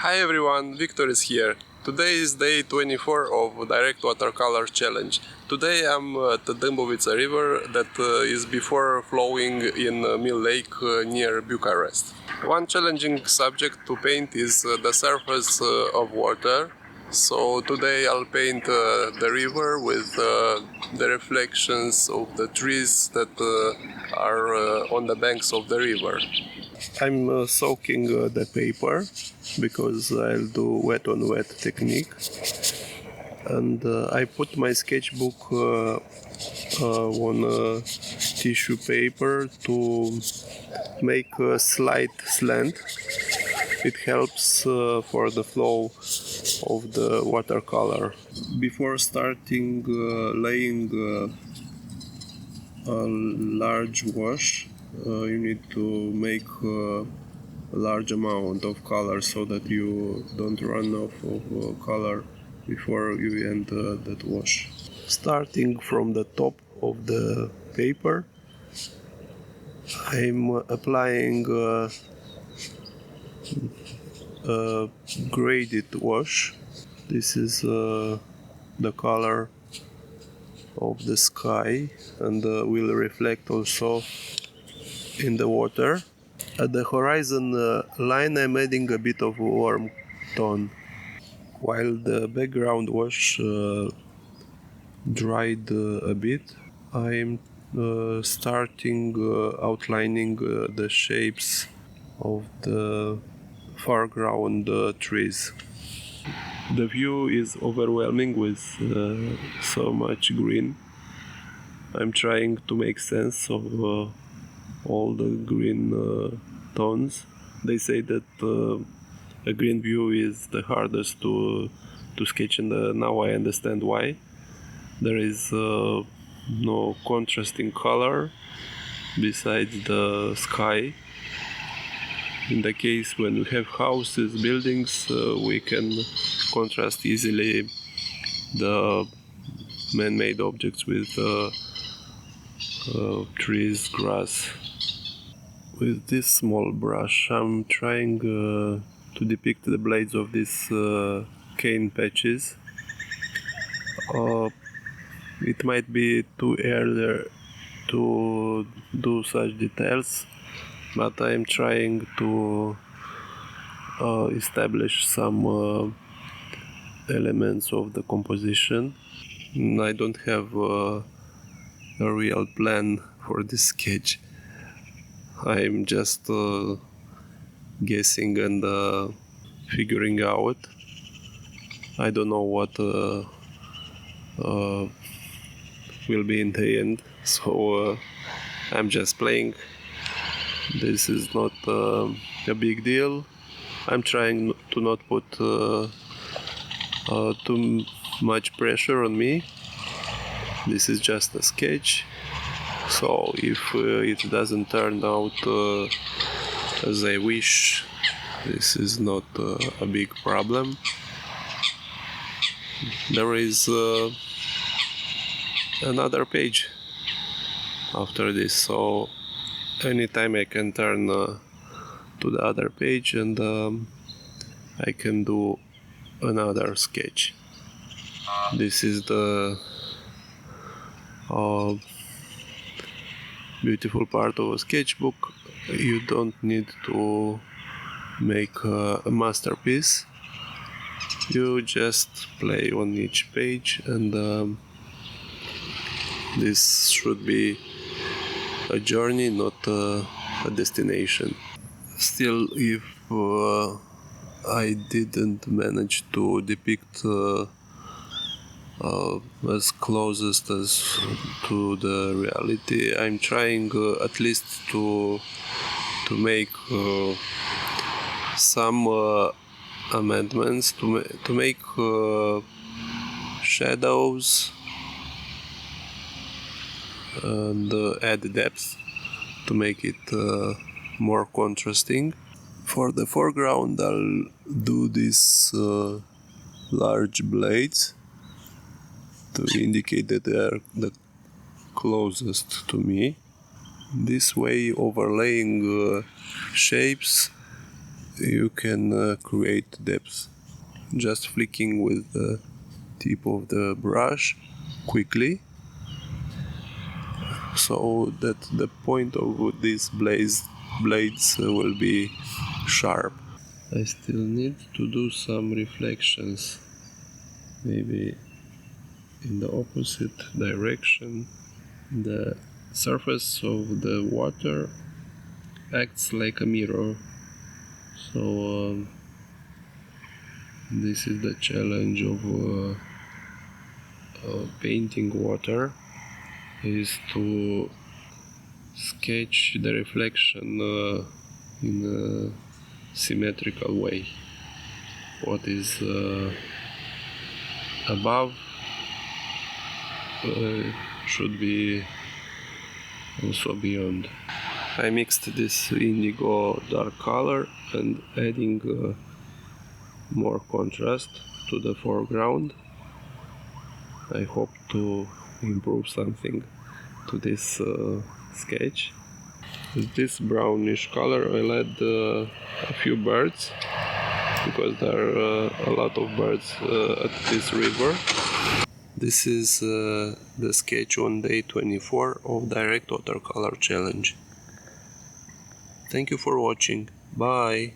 Hi everyone, Victor is here. Today is day 24 of Direct Watercolor Challenge. Today I'm at the Gamboge river that is before flowing in Mill Lake near Bucharest. One challenging subject to paint is the surface of water. So today I'll paint the river with the reflections of the trees that are on the banks of the river. I'm soaking the paper because I'll do wet on wet technique, and I put my sketchbook on tissue paper to make a slight slant. It helps for the flow of the watercolor. Before starting laying a large wash, you need to make a large amount of color so that you don't run off of color before you end that wash. Starting from the top of the paper, I'm applying a graded wash. This is the color of the sky and will reflect also in the water. At the horizon line I'm adding a bit of warm tone. While the background wash dried a bit, I'm starting outlining the shapes of the foreground trees. The view is overwhelming with so much green. I'm trying to make sense of all the green tones. They say that a green view is the hardest to sketch, and now I understand why. There is no contrasting color besides the sky. In the case when we have houses, buildings, we can contrast easily the man-made objects with trees, grass. With this small brush I'm trying to depict the blades of these cane patches. It might be too early to do such details, but I'm trying to establish some elements of the composition. I don't have a real plan for this sketch. I'm just guessing and figuring out. I don't know what will be in the end, so I'm just playing. This is not a big deal. I'm trying to not put too much pressure on me. This is just a sketch, so if it doesn't turn out as I wish, this is not a big problem. There is another page after this, so anytime I can turn to the other page and I can do another sketch. This is the beautiful part of a sketchbook. You don't need to make a masterpiece. You just play on each page, and this should be a journey, not a destination. Still, if I didn't manage to depict as closest as to the reality, I'm trying at least to make some amendments, to make shadows and add depth to make it more contrasting. For the foreground I'll do these large blades to indicate that they are the closest to me. This way overlaying shapes you can create depth just flicking with the tip of the brush quickly, so that the point of these blades will be sharp. I still need to do some reflections, maybe in the opposite direction. The surface of the water acts like a mirror, so this is the challenge of painting water, is to sketch the reflection in a symmetrical way. What is above should be also beyond. I mixed this indigo dark color and adding more contrast to the foreground. I hope to improve something to this sketch. With this brownish color I'll add a few birds, because there are a lot of birds at this river. This is the sketch on day 24 of Direct Watercolor Challenge. Thank you for watching. Bye!